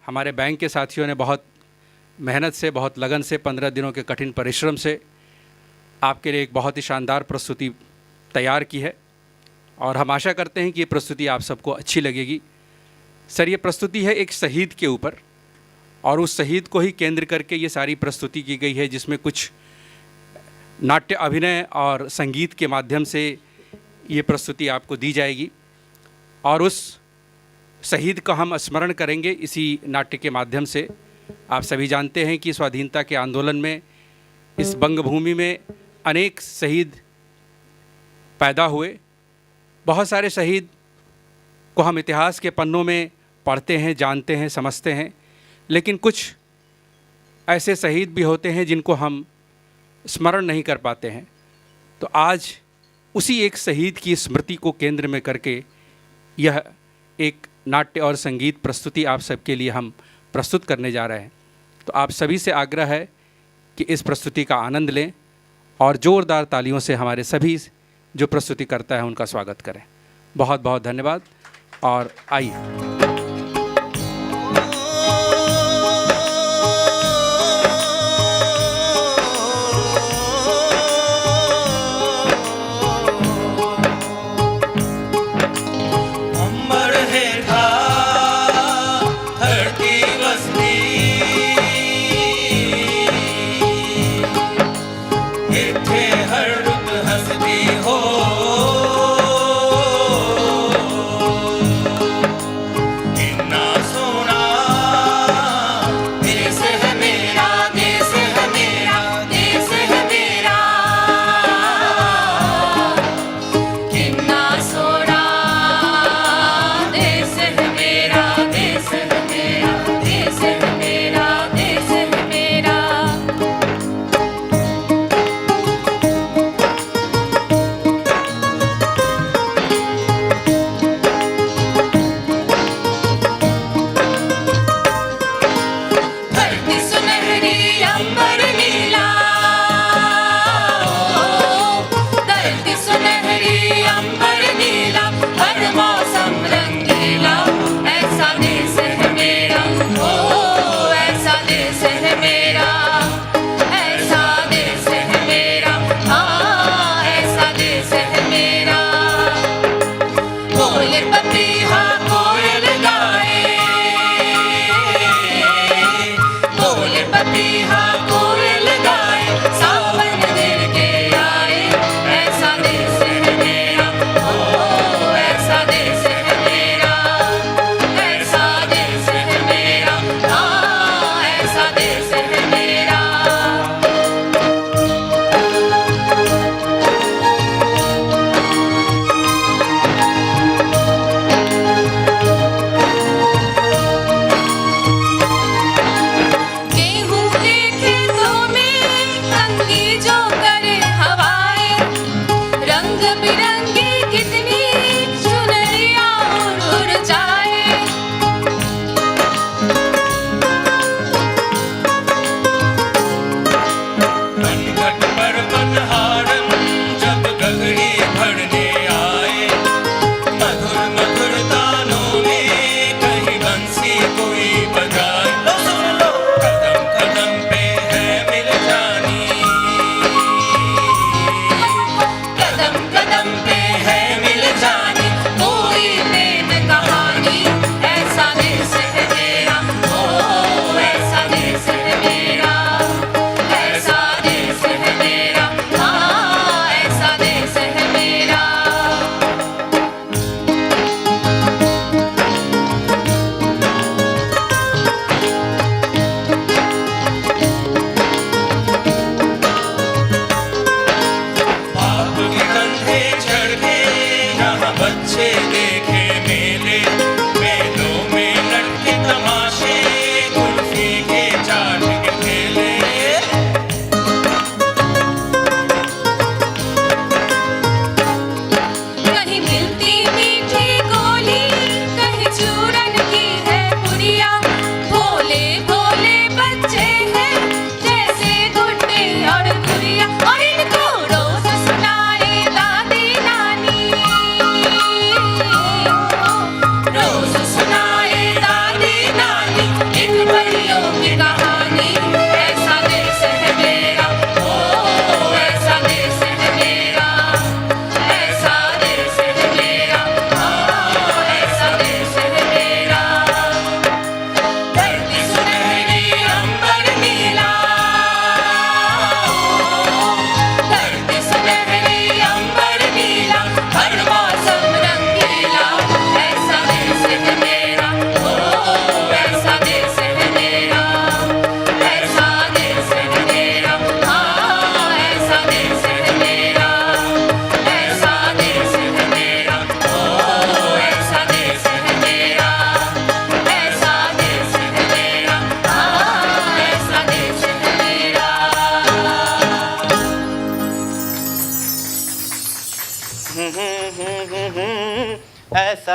हमारे बैंक के साथियों ने बहुत मेहनत से, बहुत लगन से, 15 दिनों के कठिन परिश्रम से आपके लिए एक बहुत ही शानदार प्रस्तुति तैयार की है और हम आशा करते हैं कि ये प्रस्तुति आप सबको अच्छी लगेगी। सर, ये प्रस्तुति है एक शहीद के ऊपर और उस शहीद को ही केंद्र करके ये सारी प्रस्तुति की गई है, जिसमें कुछ नाट्य अभिनय और संगीत के माध्यम से ये प्रस्तुति आपको दी जाएगी और उस शहीद का हम स्मरण करेंगे इसी नाट्य के माध्यम से। आप सभी जानते हैं कि स्वाधीनता के आंदोलन में इस बंगभूमि में अनेक शहीद पैदा हुए। बहुत सारे शहीद को हम इतिहास के पन्नों में पढ़ते हैं, जानते हैं, समझते हैं, लेकिन कुछ ऐसे शहीद भी होते हैं जिनको हम स्मरण नहीं कर पाते हैं। तो आज उसी एक शहीद की स्मृति को केंद्र में करके यह एक नाट्य और संगीत प्रस्तुति आप सबके लिए हम प्रस्तुत करने जा रहे हैं। तो आप सभी से आग्रह है कि इस प्रस्तुति का आनंद लें और ज़ोरदार तालियों से हमारे सभी जो प्रस्तुति करता है उनका स्वागत करें। बहुत बहुत धन्यवाद और आइए।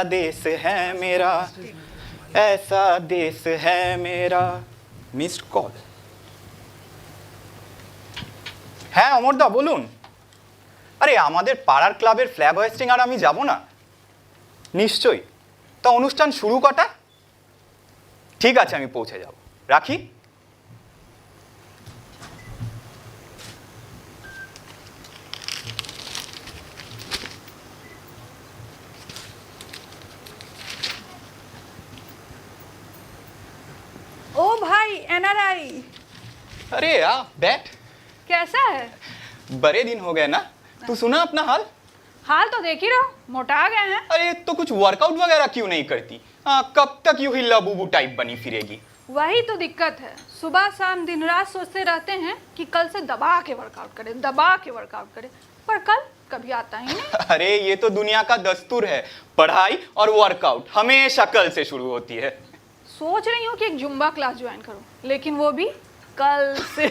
ऐसा देश है मेरा, ऐसा देश है मेरा। Missed call. হ্যাঁ অমরদা বলুন। আরে আমাদের পাড়ার ক্লাবের ফ্ল্যাগ হোয়েস্টিং আর আমি যাব না? নিশ্চয়ই। তা অনুষ্ঠান শুরু কটায়? ঠিক আছে আমি পৌঁছে যাব, রাখি। ओ भाई एनआरआई, अरे आ बैठ। कैसा है? बड़े दिन हो गए ना, तू सुना अपना हाल? हाल तो देख ही रहो, मोटा गए हैं। अरे तो कुछ वर्कआउट वगैरह क्यों नहीं करती? कब तक यूं ही लबूबू टाइप बनी फिरेगी? वही तो दिक्कत है, सुबह शाम दिन रात सोचते रहते हैं कि कल से दबा के वर्कआउट करें, दबा के वर्कआउट करें, पर कल कभी आता ही नहीं। अरे ये तो दुनिया का दस्तूर है, पढ़ाई और वर्कआउट हमेशा कल से शुरू होती है। सोच रही हूँ कि एक जुम्बा क्लास ज्वाइन करूँ, लेकिन वो भी कल से।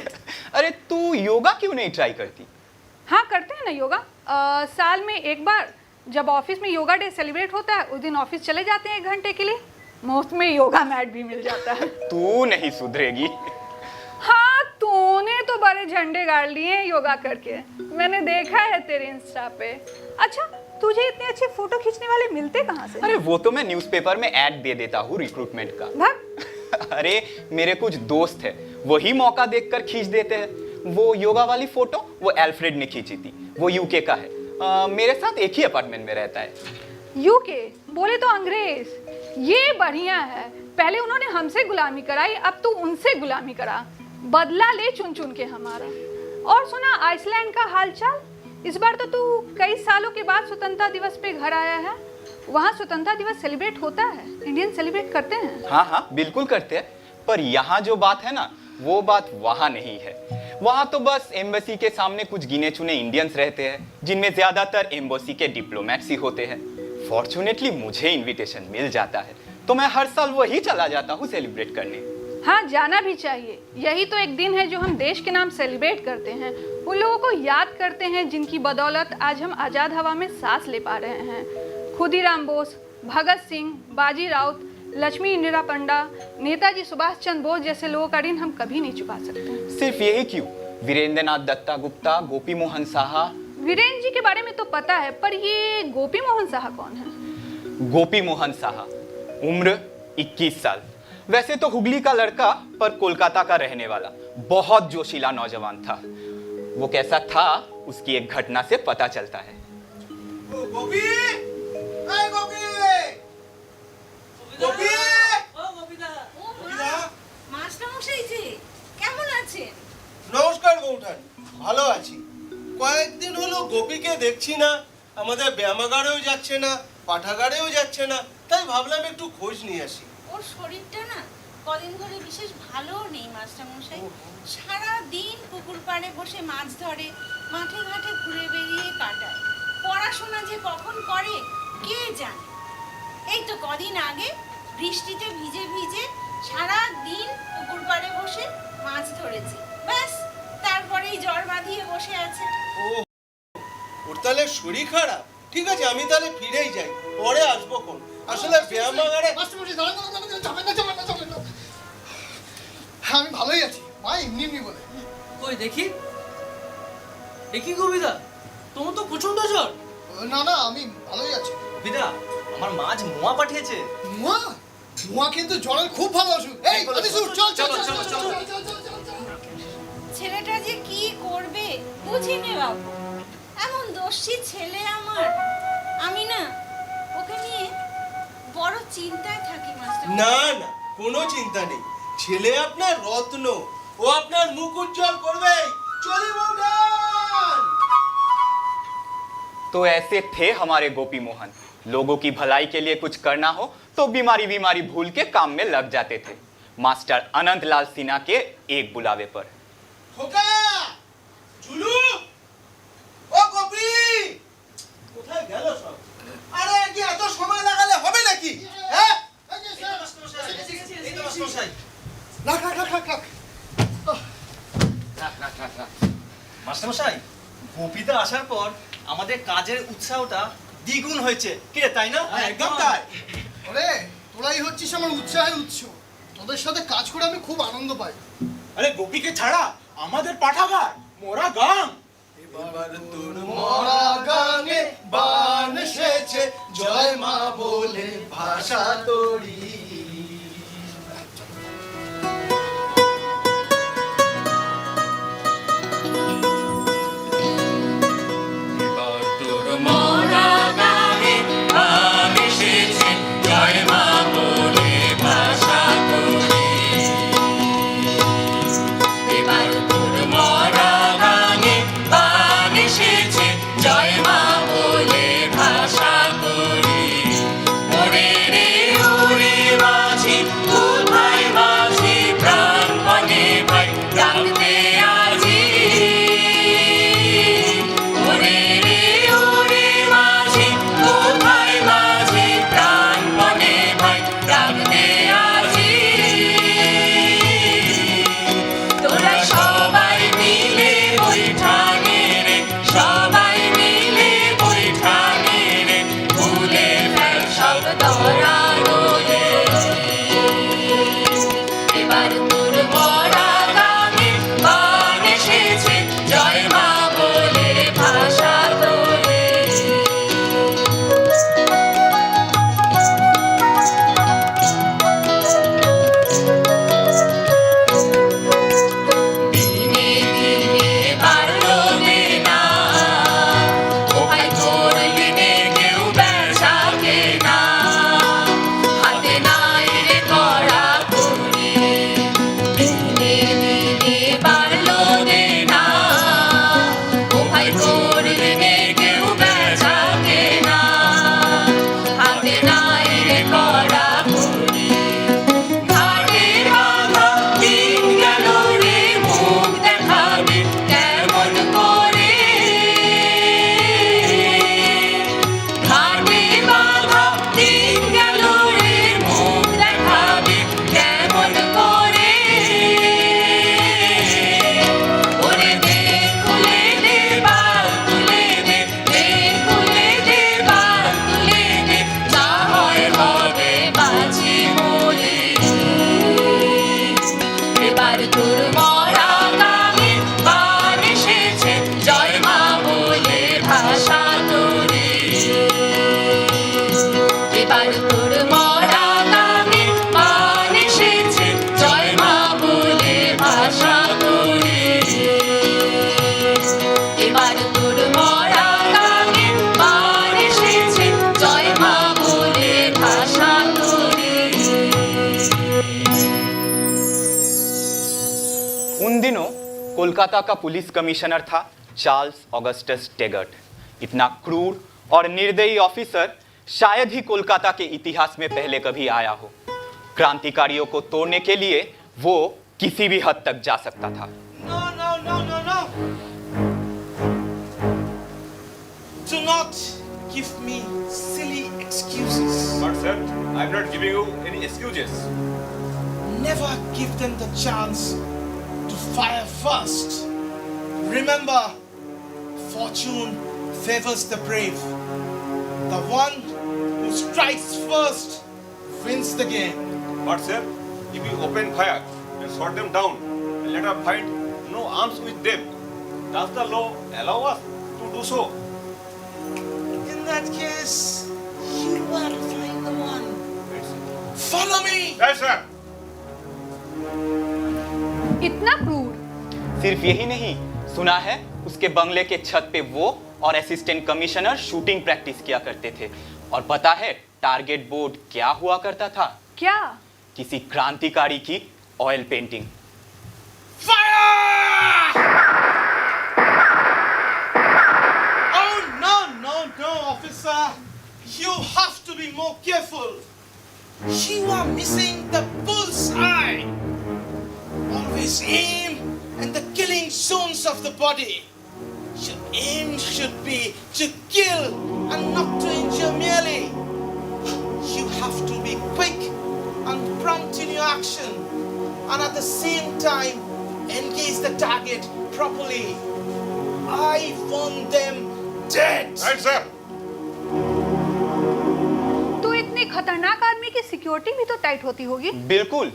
अरे तू योगा क्यों नहीं ट्राई करती? हाँ करते हैं ना योगा, साल में एक बार जब ऑफिस में योगा डे सेलिब्रेट होता है उस दिन ऑफिस चले जाते हैं 1 घंटे के लिए, मुफ्त में योगा मैट भी मिल जाता है। तू नहीं सुधरेगी। हाँ तूने तो बड़े झंडे गाड़ लिए हैं योगा करके, मैंने देखा है तेरे इंस्टा पे। अच्छा तुझे इतने अच्छे फोटो खींचने वाले मिलते कहाँ से? अरे वो तो मैं न्यूज़पेपर में ऐड दे देता हूँ रिक्रूटमेंट का। भाग। अरे मेरे कुछ दोस्त है, वही मौका देखकर खींच देते हैं। वो योगा वाली फोटो वो एल्फ्रेड ने खींची थी, वो यूके का है, मेरे साथ एक ही अपार्टमेंट में रहता है। यूके बोले तो अंग्रेज, ये बढ़िया है, पहले उन्होंने हमसे गुलामी कराई, अब तू उनसे गुलामी करा, बदला ले चुन चुन के हमारा। और सुना आइसलैंड का हालचाल, इस बार तो तू कई सालों के बाद स्वतंत्रता दिवस पे घर आया है, वहाँ स्वतंत्रता दिवस सेलिब्रेट होता है, इंडियन सेलिब्रेट करते हैं? हाँ हाँ बिल्कुल करते हैं, पर यहाँ जो बात है ना वो बात वहाँ नहीं है। वहाँ तो बस एम्बेसी के सामने कुछ गिने चुने इंडियंस रहते हैं, जिनमें ज्यादातर एम्बेसी के डिप्लोमेट्स ही होते हैं। फॉर्चुनेटली मुझे इनविटेशन मिल जाता है, तो मैं हर साल वही चला जाता हूँ सेलिब्रेट करने। हाँ जाना भी चाहिए, यही तो एक दिन है जो हम देश के नाम सेलिब्रेट करते हैं, उन लोगों को याद करते हैं जिनकी बदौलत आज हम आज़ाद हवा में सांस ले पा रहे हैं। खुदीराम बोस, भगत सिंह, बाजी राउत, लक्ष्मी इंदिरा पंडा, नेताजी सुभाष चंद्र बोस जैसे लोगों का ऋण हम कभी नहीं चुका सकते। सिर्फ यही क्यों, वीरेंद्रनाथ दत्ता गुप्ता, गोपी मोहन साहा। वीरेंद्र जी के बारे में तो पता है, पर ये गोपी मोहन साहा कौन है? गोपी मोहन साहा, उम्र 21 साल, वैसे तो हुगली का लड़का पर कोलकाता का रहने वाला, बहुत जोशीला नौजवान था। वो कैसा था उसकी एक घटना से पता चलता है। गोपी! अरे गोपी! गोपी! মাস্টারমশাই যে কেমন আছেন? নমস্কার বৌঠান, ভালো আছি। কয়েকদিন হলো গোপীকে দেখছি না, আমাদের ব্যায়ামাগারেও যাচ্ছে না, পাঠাগারেও যাচ্ছে না, তাই ভাবলাম একটু খোঁজ নিয়ে আসি। ওর শরীরটা না কদিন ধরে বিশেষ ভালো নেই মাস্টারমশাই, সারা দিন পুকুর পাড়ে বসে মাছ ধরে, মাঠে ঘাটে ঘুরে বেরিয়ে কাটায়, পড়াশোনা যে কখন করে কে জানে। এই তো কদিন আগে বৃষ্টিতে ভিজে ভিজে সারা দিন পুকুর পাড়ে বসে মাছ ধরেছে, ব্যাস তারপরেই জ্বর বাঁধিয়ে বসে আছে। ও ওর তাহলে শরীর খারাপ? ঠিক আছে আমি তাহলে ফিরেই যাই, পরে আসবো কোন। আসলে ব্যায়ামাগারে আমি ভালোই আছি, মা এমনি এমনি বলে। ওই দেখি দেখি কবিতা, তোমার তো প্রচন্ড জ্বর। না না আমি ভালোই আছি। কবিতা, আমার মা আজ মোয়া পাঠিয়েছে। মুয়া মুয়া কিন্তু জ্বরের খুব ভালো ওষুধ। এই চল চল চল চল চল। ছেলেটা যে কি করবে বুঝিনি বাবু, এমন দোষী ছেলে আমার, আমি না ওকে নিয়ে বড় চিন্তায় থাকি মাস্টার। না না কোনো চিন্তা নেই, ছেলে আপনার রত্ন, ও আপনার মুখ উজ্জ্বল করবে। চলি বৌঠান। तो ऐसे थे हमारे गोपी मोहन, लोगों की भलाई के लिए कुछ करना हो तो बीमारी बीमारी भूल के काम में लग जाते थे, मास्टर अनंत लाल सिन्हा के एक बुलावे पर। খোকা! ঝুলু! ও গোপী! কোথায় গেল সব? আরে কি এত সময় লাগালে হবে নাকি? হ্যাঁ? রাখ রাখ রাখ রাখ রাখ। মাস্টারমশাই, গোপিতা আসার পর আমাদের কাজের উৎসাহটা দ্বিগুণ হয়েছে কি রে, তাই না? একদম তাই। আরে তোরাই হচ্ছিস আমার উৎসাহের উৎস, তোদের সাথে কাজ করে আমি খুব আনন্দ পাই। আরে গোপীকে ছাড়া আমাদের পাঠাগার মোরা গাং। এবার তোর মরা গানে বান এসেছে, জয় মা বলে ভাষা তোরি। उन दिनों कोलकाता का पुलिस कमिश्नर था चार्ल्स ऑगस्टस टेगर्ट। इतना क्रूर और निर्दयी ऑफिसर शायद ही कोलकाता के इतिहास में पहले कभी आया हो। क्रांतिकारियों को तोड़ने के लिए वो किसी भी हद तक जा सकता था। No, no, no, no, no. Do not give me silly excuses. But sir, I'm not giving you any excuses. Never give them the chance to fire first. Remember, fortune favors the brave. The one who strikes first wins the game. But sir, if you open fire and shot them down and later find no arms with them, does the law allow us to do so? In that case, you are to find the one. Follow me! Yes, sir. इतना क्रूर। सिर्फ यही नहीं, सुना है उसके बंगले के छत पे वो और असिस्टेंट कमिश्नर शूटिंग प्रैक्टिस किया करते थे। और पता है टारगेट बोर्ड क्या हुआ करता था? क्या? किसी क्रांतिकारी की oil painting. Fire! Oh, no, no, no, officer. You have to be more careful. You are missing the bullseye. Always aim in the killing zones of the body. Your aim should be to kill and not to injure merely. You have to be quick and prompt in your action, and at the same time engage the target properly. I want them dead. Right, sir. खतरनाक आदमी की security भी तो tight होती होगी। बिल्कुल,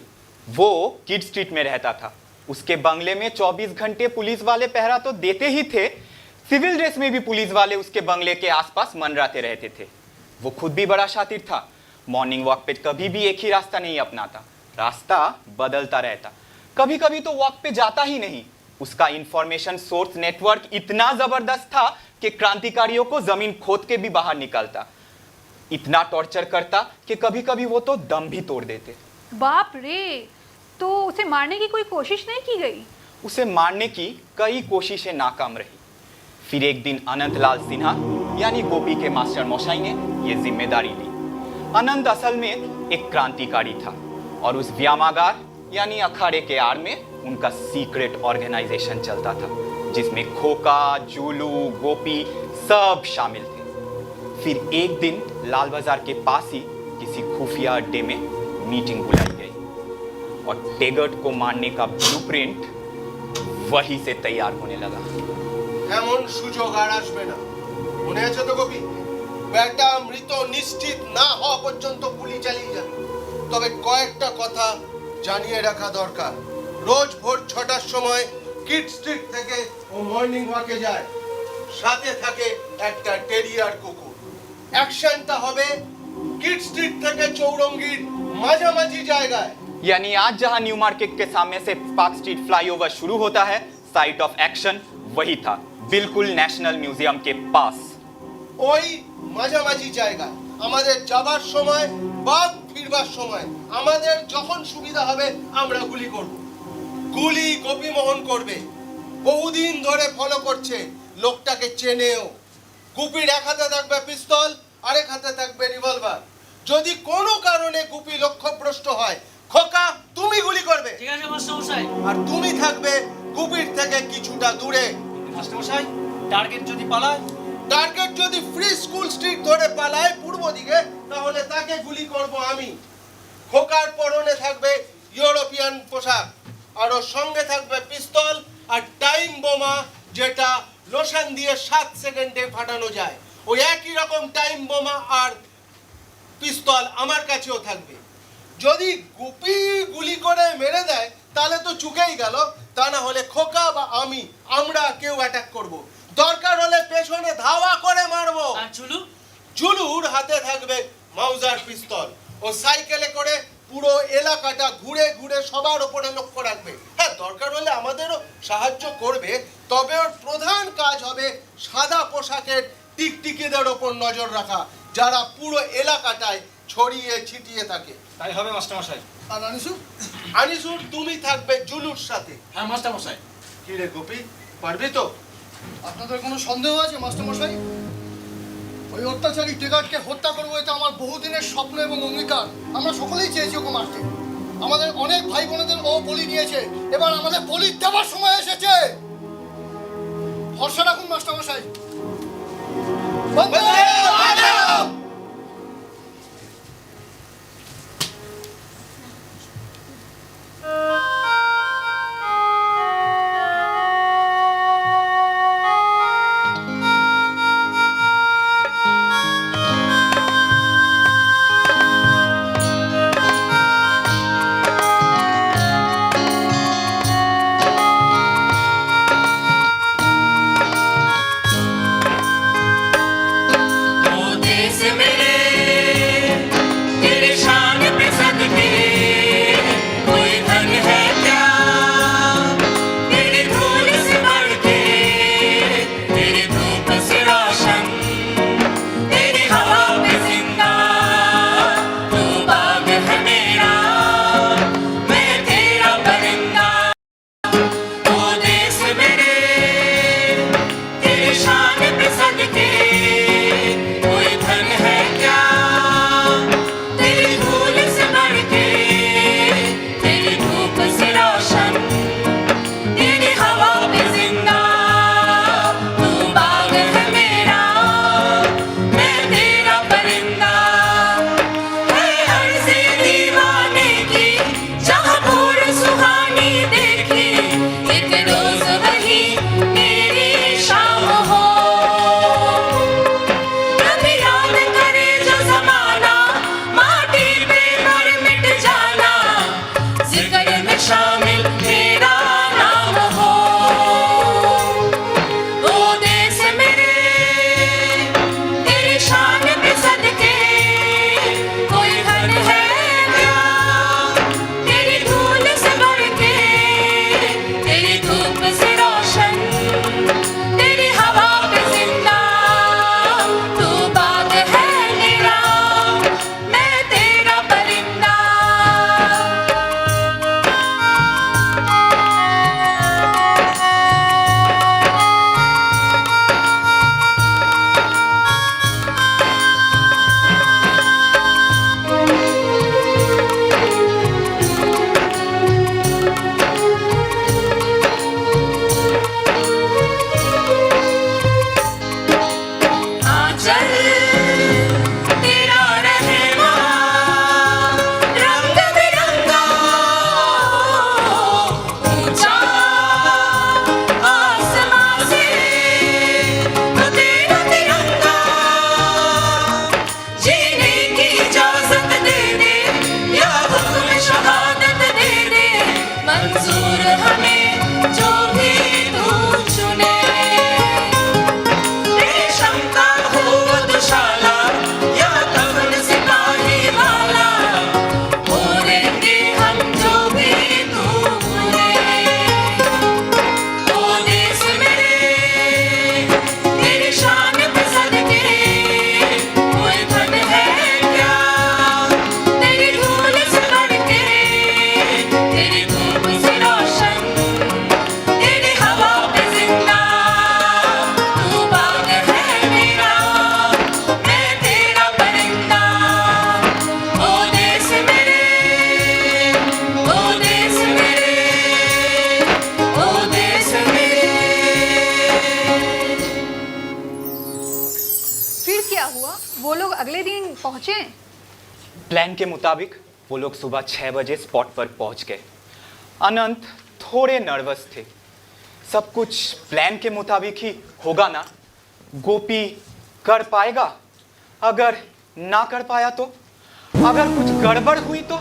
वो kid street में रहता था। उसके बंगले में 24 घंटे पुलिस वाले पहरा तो देते ही थे, सिविल ड्रेस में भी पुलिस वाले उसके बंगले के आसपास मंडराते रहते थे। वो खुद भी बड़ा शातिर था। मॉर्निंग वॉक पे कभी भी एक ही रास्ता नहीं अपनाता, रास्ता बदलता रहता। कभी कभी तो वॉक पे जाता ही नहीं। उसका इंफॉर्मेशन सोर्स नेटवर्क इतना जबरदस्त था कि क्रांतिकारियों को जमीन खोद के भी बाहर निकालता। इतना टॉर्चर करता कि कभी कभी वो तो दम भी तोड़ देते। बाप रे, तो उसे मारने की कोई कोशिश नहीं की गई? उसे मारने की कई कोशिशें नाकाम रही। फिर एक दिन अनंत लाल सिन्हा यानी गोपी के मास्टर मशाई ने यह जिम्मेदारी ली। अनंत असल में एक क्रांतिकारी था और उस व्यामागार यानी अखाड़े के आड़ में उनका सीक्रेट ऑर्गेनाइजेशन चलता था, जिसमें खोका, जूलू, गोपी सब शामिल थे। फिर एक दिन लाल बाजार के पास ही किसी खुफिया अड्डे में मीटिंग बुलाई गई और टेगर्ट को मारने का ब्लूप्रिंट वहीं से तैयार होने लगा। এমন সুযোগ আর আসবে না, মনে আছে তো গোপী? বেটা মৃত নিশ্চিত না হওয়া পর্যন্ত গুলি চালিয়ে যাবে। তবে কয়েকটা কথা জানিয়ে রাখা দরকার। রোজ ভোর 6টার সময় কিড স্ট্রিট থেকে ও মর্নিং ওয়াকে যায়, সাথে থাকে একটা টেরিয়ার কুকুর। অ্যাকশনটা হবে কিড স্ট্রিট থেকে চৌরঙ্গীর মাঝামাঝি জায়গায়। यानी आज जहां न्यू मार्केट के सामने से पार्क स्ट्रीट फ्लाईओवर शुरू होता है, साइट ऑफ एक्शन वही था, बिल्कुल नेशनल म्यूजियम के पास। ওই মাঝামাঝি জায়গায় আমাদের যাবার সময় বা ফিরবার সময় আমাদের যখন সুবিধা হবে আমরা গুলি করব। গুলি গোপী মোহন করবে। বহুদিন ধরে ফলো করছে, লোকটাকে চেনেও। গুপির এক হাতে থাকবে পিস্তল, আরেক হাতে থাকবে রিভলভার। যদি কোনো কারণে গুপি লক্ষ্যভ্রষ্ট হয়, খোকা তুমি গুলি করবে ঠিক আছে মাস্টারমশাই। আর তুমি থাকবে গুপির থেকে কিছুটা দূরে। মাস্টারমশাই, টার্গেট যদি পালায়? টার্গেট যদি ফ্রি স্কুল স্ট্রিট ধরে পালায় পূর্ব দিকে, তাহলে তাকে গুলি করব আমি। খোকার পরনে থাকবে ইউরোপিয়ান পোশাক, আর ওর সঙ্গে থাকবে পিস্তল আর টাইম বোমা, যেটা লোশন দিয়ে 7 সেকেন্ডে ফাটানো যায়। ওই একই রকম টাইম বোমা আর পিস্তল আমার কাছেও থাকবে। যদি গুপি গুলি করে মেরে দেয় তাহলে তো চুকেই গেল, তা না হলে খোকা বা আমরা কেউ অ্যাটাক করব। দরকার হলে পেছনে ধাওয়া করে মারবো। আর চুলু? চুলুর হাতে থাকবে মাউজার পিস্তল। ও সাইকেলে করে পুরো এলাকাটা ঘুরে ঘুরে সবার উপরে লক্ষ্য রাখবে। হ্যাঁ, দরকার হলে আমাদেরও সাহায্য করবে, তবে ওর প্রধান কাজ হবে সাদা পোশাকের টিকটিকিদের ওপর নজর রাখা, যারা পুরো এলাকাটায় ছড়িয়ে ছিটিয়ে থাকে। তাই হবে মাস্টারমশাই। আর আনিসু? আনিসুর তুমি থাকবে জুলুর সাথে। হ্যাঁ মাস্টারমশাই। কি রে গোপী, পারবি তো? আপনাদের কোনো সন্দেহ আছে মাস্টারমশাই? ওই অত্যাচারী টেগার্ডকে হত্যা করবো, এটা আমার বহুদিনের স্বপ্ন এবং অঙ্গীকার। আমরা সকলেই চেয়েছি ওকে মারতে। আমাদের অনেক ভাই বোনেদের ও বলি নিয়েছে, এবার আমাদের বলি দেওয়ার সময় এসেছে। ভরসা রাখুন মাস্টারমশাই। বন্দে মাতরম! देश में प्लान के मुताबिक वो लोग सुबह 6 बजे स्पॉट पर पहुंच गए। अनंत थोड़े नर्वस थे। सब कुछ प्लान के मुताबिक ही होगा ना? गोपी कर पाएगा? अगर ना कर पाया तो? अगर कुछ गड़बड़ हुई तो?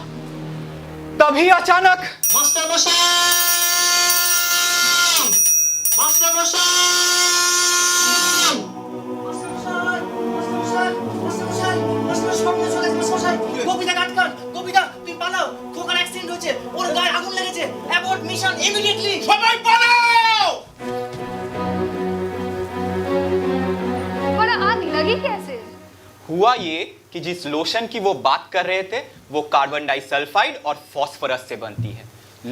तभी अचानक मास्टर मशाई! मास्टर গোপিদা কাটকার, গোপিদা তুই পালাও, খোকার অ্যাক্সিডেন্ট হয়েছে, ওর গায়ে আগুন লেগেছে, অ্যাবর্ট মিশন ইমিডিয়েটলি। সবাই পালাও! पर आग लगी कैसे? हुआ ये कि जिस लोशन की वो बात कर रहे थे वो कार्बन डाइसल्फाइड और फास्फोरस से बनती है।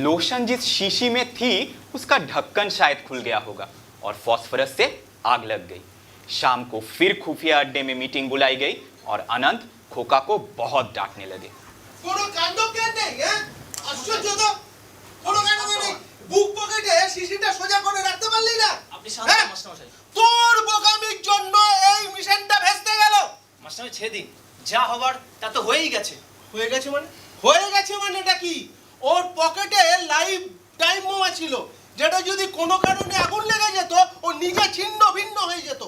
लोशन जिस शीशी में थी उसका ढक्कन शायद खुल गया होगा और फास्फोरस से आग लग गई। शाम को फिर खुफिया अड्डे में मीटिंग बुलाई गई और अनंत खोका को बहुत डांटने लगे। কোনো কাণ্ড কে নেই, হ্যাঁ? আশ্চর্য তো, কোনো কাণ্ড নেই। বুক পকেটে শিশিটা সোজা করে রাখতে পারলি না? আপনি শান্ত হ্যাঁ? হন মাস্টারমশাই। তোর বোকামির জন্য এই মিশনটা ভেস্তে গেল। মাস্টারমশাই ছেড়ে দিন, যা হবার তা তো হয়েই গেছে। হয়ে গেছে মানে? হয়ে গেছে মানে এটা কি? ওর পকেটে লাইফ টাইম বোমা ছিল, যেটা যদি কোনো কারণে আগুন লেগে যেত ও নিজে ছিন্ন ভিন্ন হয়ে যেত।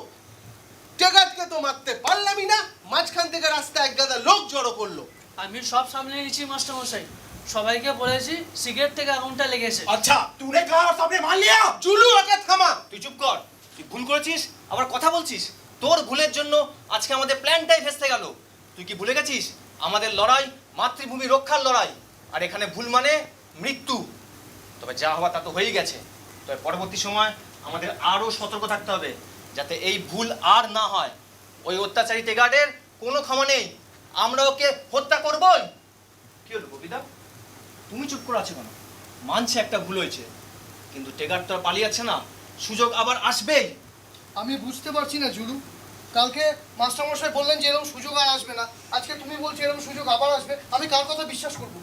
টেকাটকে তো মারতে পারলামই না, মাঝখান থেকে রাস্তায় এক গাদা লোক জড়ো করলো। আমি সব সামলে নিয়েছি মাস্টারমশাই, সবাইকে বলেছি সিগারেট থেকে আগুনটা লেগেছে। अच्छा तूने कहा और सबने मान लिया? জুলু ওকে থামা। তুই চুপ কর, তুই ভুল করেছিস আবার কথা বলছিস। তোর ভুলের জন্য আজকে আমাদের প্ল্যানটাই ভেস্তে গেল। তুই কি ভুলে গেছিস আমাদের লড়াই মাতৃভূমি রক্ষার লড়াই, আর এখানে ভুল মানে মৃত্যু। তবে যা হওয়া তা তো হয়েই গেছে, তবে পরবর্তী সময় আমাদের আরও সতর্ক থাকতে হবে যাতে এই ভুল আর না হয়। ওই অত্যাচারী টেগার্ডের কোনো ক্ষমা নেই, আমরা ওকে হত্যা করবই। কি হলো কবিতা, তুমি চুপ করে আছো কেন? মানছে একটা ভুল হয়েছে, কিন্তু টেগার্ড তো আর পালিয়ে যাচ্ছে না, সুযোগ আবার আসবেই। আমি বুঝতে পারছি না জুলু, কালকে মাস্টারমশাই বললেন যে এরকম সুযোগ আর আসবে না, আজকে তুমি বলছো এরকম সুযোগ আবার আসবে। আমি কার কথা বিশ্বাস করব?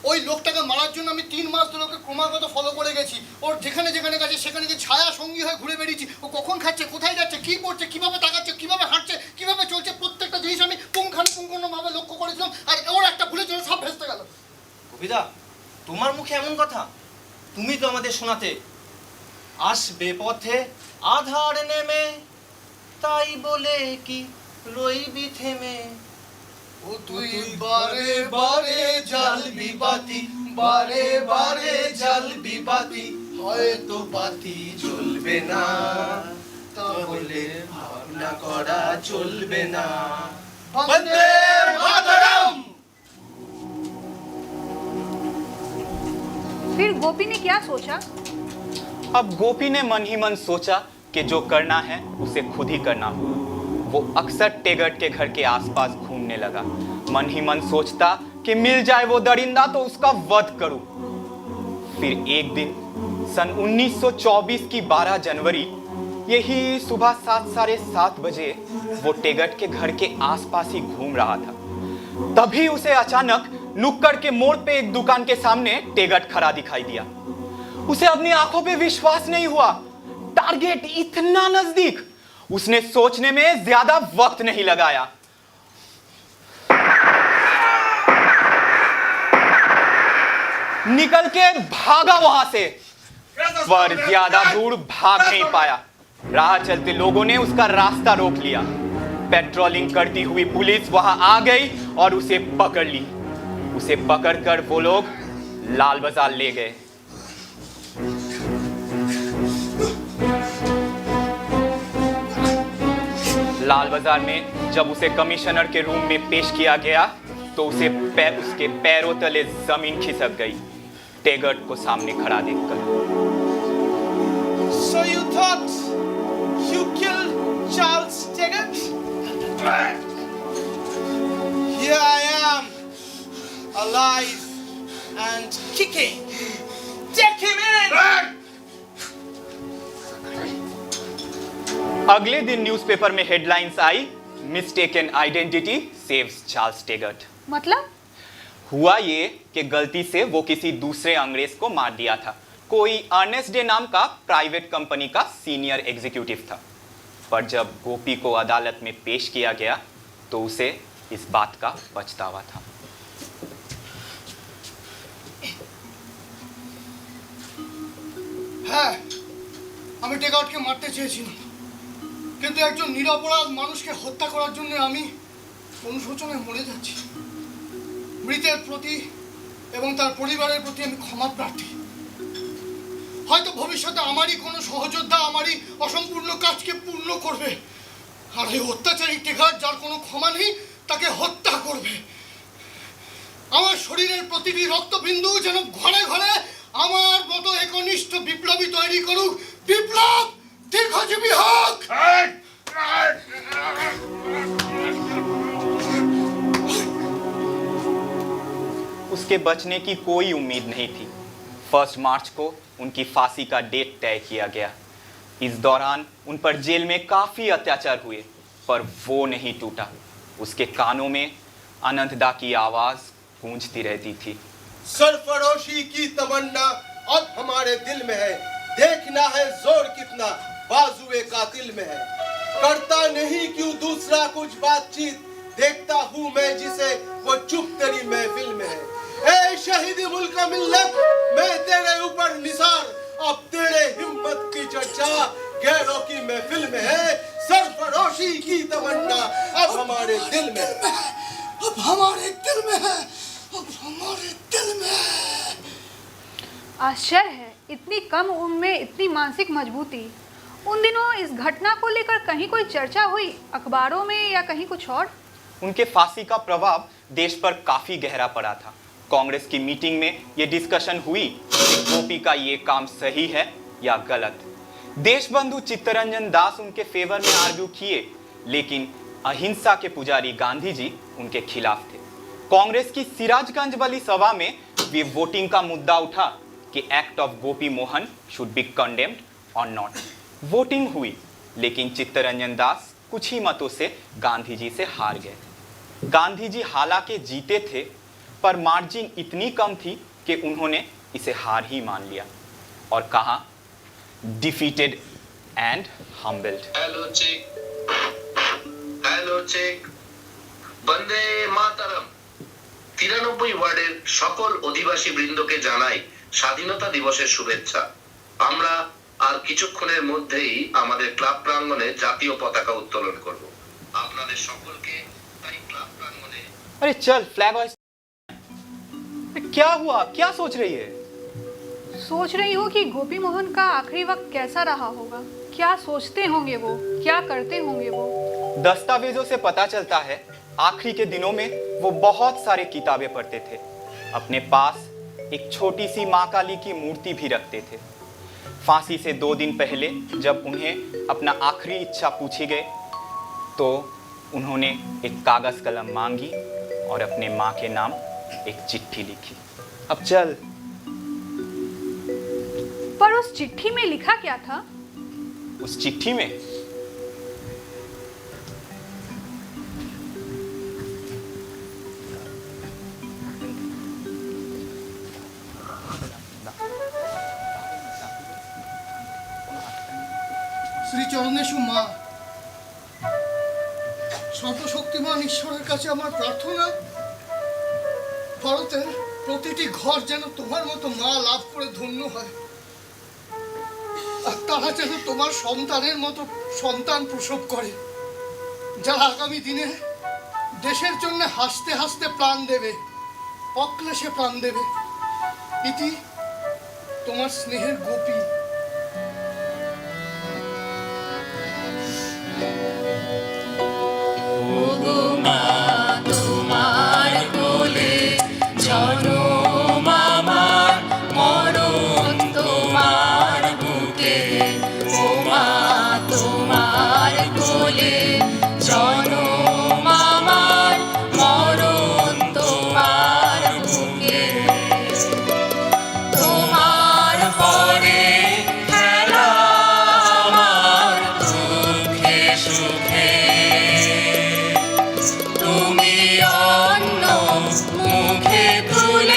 ওই লোকটাকে মারার জন্য আমি 3 মাস ধরে ওকে ক্রমাগত ফলো করে গেছি। ওর যেখানে যেখানে গেছে সেখানে যে ছায়া সঙ্গী হয়ে ঘুরে বেরিয়েছি। ও কখন খাচ্ছে, কোথায় যাচ্ছে, কী করছে, কীভাবে তাকাচ্ছে, কীভাবে হাঁটছে, কীভাবে চলছে, প্রত্যেকটা জিনিস আমি পুঙ্খানুপুঙ্খভাবে লক্ষ্য করেছিলাম। আর ওর একটা ভুলের জন্য সব ভেস্তে গেল। কবিতা, তোমার মুখে এমন কথা? তুমি তো আমাদের শোনাতে আসবে পথে আধার নেমে, তাই বলে কি রইবি থেমে। ও তুই বারে বারে জ্বালবি বাতি, বারে বারে জ্বালবি বাতি, হয়তো বাতি জ্বলবে না, তাহলে ভাবনা করা চলবে না। বন্দে মাতরম। फिर गोपी ने क्या सोचा? अब गोपी ने मन ही मन सोचा कि जो करना है उसे खुद ही करना हो। वो अक्सर टेगर्ट के घर के आसपास घूमने लगा। मन ही मन सोचता कि मिल जाए वो दरिंदा तो उसका वध करूं। फिर एक दिन सन 1924 की 12 जनवरी, यही सुबह 7:30 बजे वो टेगर्ट के घर के आसपास ही घूम रहा था। तभी उसे अचानक नुक्कड़ के मोड़ पे एक दुकान के सामने टेगर्ट खड़ा दिखाई दिया। उसे अपनी आंखों पे विश्वास नहीं हुआ, टारगेट इतना नजदीक। उसने सोचने में ज्यादा वक्त नहीं लगाया। निकल के भागा वहां से, पर ज्यादा दूर भाग नहीं पाया। राह चलते लोगों ने उसका रास्ता रोक लिया। पेट्रोलिंग करती हुई पुलिस वहां आ गई और उसे पकड़ ली। उसे पकड़कर वो लोग लाल बाजार ले गए। लाल बाजार में जब उसे कमिश्नर के रूम में पेश किया गया तो उसे उसके पैरों तले जमीन खिसक गई, टेगर्ट को सामने खड़ा देखकर। So you thought you killed Charles Taggart? Here I am, alive and kicking. Take him in! अगले दिन न्यूज़पेपर में हेडलाइंस आई, मिस्टेकन आइडेंटिटी सेव्स चार्ल्स टेगर्ट। मतलब? हुआ ये कि गलती से वो किसी दूसरे अंग्रेज को मार दिया था। कोई अर्नेस्ट डे नाम का प्राइवेट कंपनी का सीनियर एग्जीक्यूटिव था। पर जब गोपी को अदालत में पेश किया गया तो उसे इस बात का पछतावा था। হ্যাঁ, আমি টেকআউটকে মারতে চেয়েছিলাম, কিন্তু একজন নিরপরাধ মানুষকে হত্যা করার জন্য আমি অনুশোচনায় মরে যাচ্ছি। মৃতের প্রতি এবং তার পরিবারের প্রতি আমি ক্ষমা প্রার্থী। হয়তো ভবিষ্যতে আমারই কোনো সহযোদ্ধা আমারই অসম্পূর্ণ কাজকে পূর্ণ করবে, আর এই অত্যাচারী টেকআউট, যার কোনো ক্ষমা নেই, তাকে হত্যা করবে। আমার শরীরের প্রতিটি রক্তবিন্দু যেন ঘরে ঘরে আমার মতো একনিষ্ঠ বিপ্লবী তৈরি করুক। বিপ্লব দীর্ঘজীবী হোক। उसके बचने की कोई उम्मीद नहीं थी। 1 मार्च को उनकी फांसी का डेट तय किया गया। इस दौरान उन पर जेल में काफ़ी अत्याचार हुए, पर वो नहीं टूटा। उसके कानों में अनंतदा की आवाज़ गूंजती रहती थी। सरफरोशी की तमन्ना अब हमारे दिल में है, देखना है जोर कितना बाजुए कातिल में है। करता नहीं क्यों दूसरा कुछ बातचीत, देखता हूँ मैं जिसे वो चुप तेरी महफिल में है। ए शहीद मुल्क मिल्लत, मैं तेरे ऊपर निसार, अब तेरे हिम्मत की चर्चा गैरों की महफिल में है। सरफरोशी की तमन्ना अब हमारे दिल में है, अब हमारे दिल में है, अब हमारे दिल में है। आश्चर्य है, इतनी कम उम्र में इतनी मानसिक मजबूती। उन दिनों इस घटना को लेकर कहीं कोई चर्चा हुई, अखबारों में या कहीं कुछ और? उनके फांसी का प्रभाव देश पर काफ़ी गहरा पड़ा था। कांग्रेस की मीटिंग में ये डिस्कशन हुई कि गोपी का ये काम सही है या गलत। देशबंधु चित्तरंजन दास उनके फेवर में आर्ग्यू किए, लेकिन अहिंसा के पुजारी गांधी जी उनके खिलाफ थे। कांग्रेस की सिराजगंज वाली सभा में भी वोटिंग का मुद्दा उठा कि act of Gopi Mohan should be condemned और नॉट। वोटिंग हुई, लेकिन चित्तरंजन दास कुछ ही मतों से गांधी जी से हार गए। गांधी जी हालांकि जीते थे, पर मार्जिन इतनी कम थी कि उन्होंने इसे हार ही मान लिया और कहा, defeated and humbled. Hello check, Vande Mataram. 93 ওয়ার্ডের সকল অধিবাসী বৃন্দকে জানাই স্বাধীনতা দিবসের শুভেচ্ছা। আমরা আর কিছুক্ষণের মধ্যেই আমাদের ক্লাব প্রাঙ্গণে জাতীয় পতাকা উত্তোলন করব। আপনাদের সকলকে তাই ক্লাব প্রাঙ্গণে। अरे चल, फ्लैग होइस्ट। क्या हुआ, क्या सोच रही है? सोच रही हूँ कि गोपी मोहन का आखिरी वक्त कैसा रहा होगा, क्या सोचते होंगे वो, क्या करते होंगे वो। दस्तावेजों से पता चलता है आखिरी के दिनों में वो बहुत सारे किताबें पढ़ते थे। अपने पास एक छोटी सी माँ काली की मूर्ति भी रखते थे। फांसी से 2 दिन पहले जब उन्हें अपना आखिरी इच्छा पूछी गई, तो उन्होंने एक कागज़ कलम मांगी और अपने माँ के नाम एक चिट्ठी लिखी। अब चल। पर उस चिट्ठी में लिखा क्या था? उस चिट्ठी में শ্রীচরণেশু মা, সর্বশক্তিমান ঈশ্বরের কাছে আমার প্রার্থনা, ভারতের প্রতিটি ঘর যেন তোমার মতো মা লাভ করে ধন্য হয়, আর তারা যেন তোমার সন্তানের মতো সন্তান প্রসব করে, যারা আগামী দিনে দেশের জন্য হাসতে হাসতে প্রাণ দেবে, অক্লেশে প্রাণ দেবে। ইতি তোমার স্নেহের গোপী। তুমি অন্য মুখে তুলে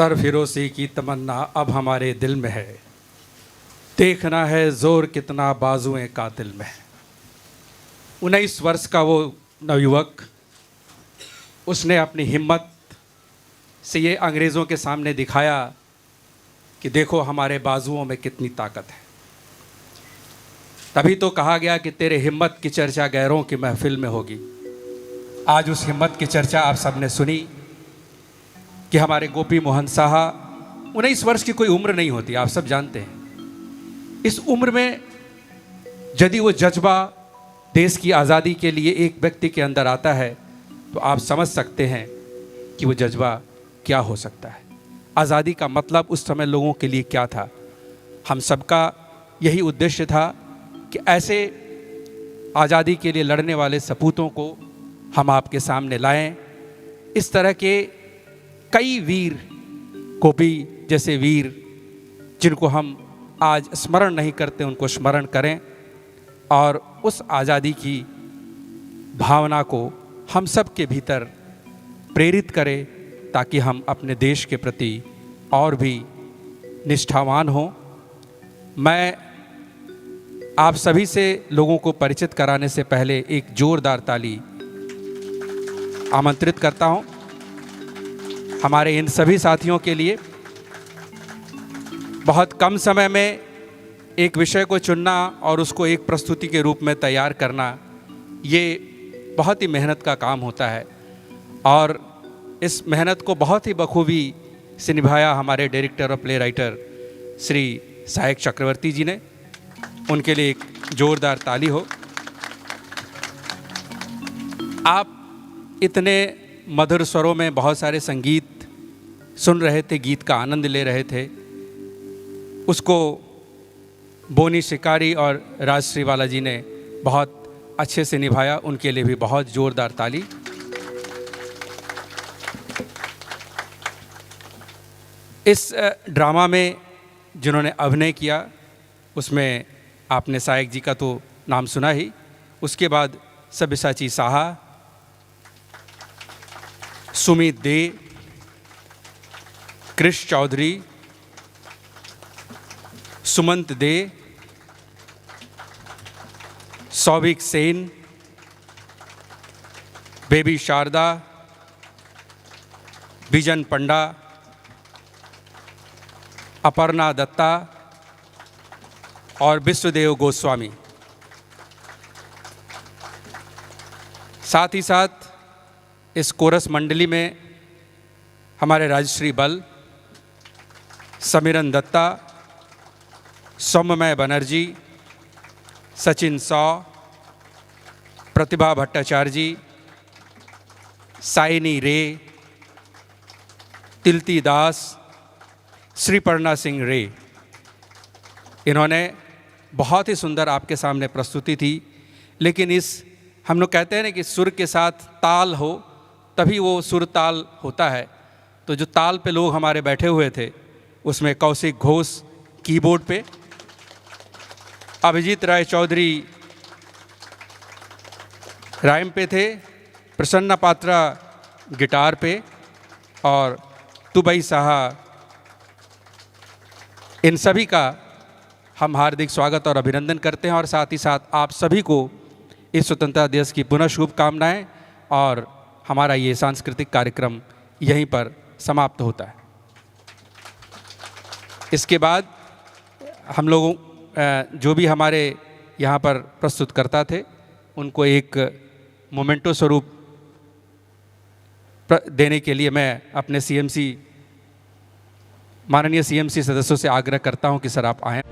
सरफिरोशी की तमन्ना अब हमारे दिल में है, देखना है जोर कितना बाजुएं कातिल में है। 19 वर्ष का वो नवयुवक, उसने अपनी हिम्मत से ये अंग्रेज़ों के सामने दिखाया कि देखो हमारे बाजुओं में कितनी ताकत है। तभी तो कहा गया कि तेरे हिम्मत की चर्चा गैरों की महफिल में होगी। आज उस हिम्मत की चर्चा आप सबने सुनी कि हमारे गोपी मोहन साहा, 19 वर्ष की कोई उम्र नहीं होती, आप सब जानते हैं। इस उम्र में यदि वो जज्बा देश की आज़ादी के लिए एक व्यक्ति के अंदर आता है तो आप समझ सकते हैं कि वो जज्बा क्या हो सकता है। आज़ादी का मतलब उस समय लोगों के लिए क्या था। हम सबका यही उद्देश्य था कि ऐसे आज़ादी के लिए लड़ने वाले सपूतों को हम आपके सामने लाएं। इस तरह के कई वीर, गोपी जैसे वीर जिनको हम आज स्मरण नहीं करते, उनको स्मरण करें और उस आज़ादी की भावना को हम सब के भीतर प्रेरित करें ताकि हम अपने देश के प्रति और भी निष्ठावान हों। मैं आप सभी से लोगों को परिचित कराने से पहले एक जोरदार ताली आमंत्रित करता हूं हमारे इन सभी साथियों के लिए। बहुत कम समय में एक विषय को चुनना और उसको एक प्रस्तुति के रूप में तैयार करना, ये बहुत ही मेहनत का काम होता है और इस मेहनत को बहुत ही बखूबी से निभाया हमारे डायरेक्टर और प्ले राइटर श्री सहायक चक्रवर्ती जी ने। उनके लिए एक जोरदार ताली हो। आप इतने मधुर स्वरों में बहुत सारे संगीत सुन रहे थे, गीत का आनंद ले रहे थे, उसको बोनी शिकारी और राजश्रीवाला जी ने बहुत अच्छे से निभाया। उनके लिए भी बहुत जोरदार ताली। इस ड्रामा में जिन्होंने अभिनय किया उसमें आपने सहायक जी का तो नाम सुना ही, उसके बाद सब्यसाची साहा, सुमित दे, कृष चौधरी, सुमंत दे, सौभिक सेन, बेबी शारदा, बिजन पंडा, अपर्णा दत्ता और विश्वदेव गोस्वामी। साथ ही साथ इस कोरस मंडली में हमारे राजश्री बल, समीरन दत्ता, सौम्यमय बनर्जी, सचिन सौ, प्रतिभा भट्टाचार्य जी, साइनी रे, तिलती दास, श्रीपर्णा सिंह रे। इन्होंने बहुत ही सुंदर आपके सामने प्रस्तुति थी। लेकिन इस हम लोग कहते हैं ना कि सुर के साथ ताल हो तभी वो सुर ताल होता है। तो जो ताल पे लोग हमारे बैठे हुए थे उसमें कौशिक घोष कीबोर्ड पे, अभिजीत राय चौधरी राइम पे थे, प्रसन्ना पात्रा गिटार पे और तुबई साहा। इन सभी का हम हार्दिक स्वागत और अभिनंदन करते हैं और साथ ही साथ आप सभी को इस स्वतंत्रता दिवस की पुनः शुभकामनाएं। और हमारा ये सांस्कृतिक कार्यक्रम यहीं पर समाप्त होता है। इसके बाद हम लोगों जो भी हमारे यहाँ पर प्रस्तुतकर्ता थे उनको एक मोमेंटो स्वरूप देने के लिए मैं अपने माननीय सीएमसी सदस्यों से आग्रह करता हूं कि सर आप आएं।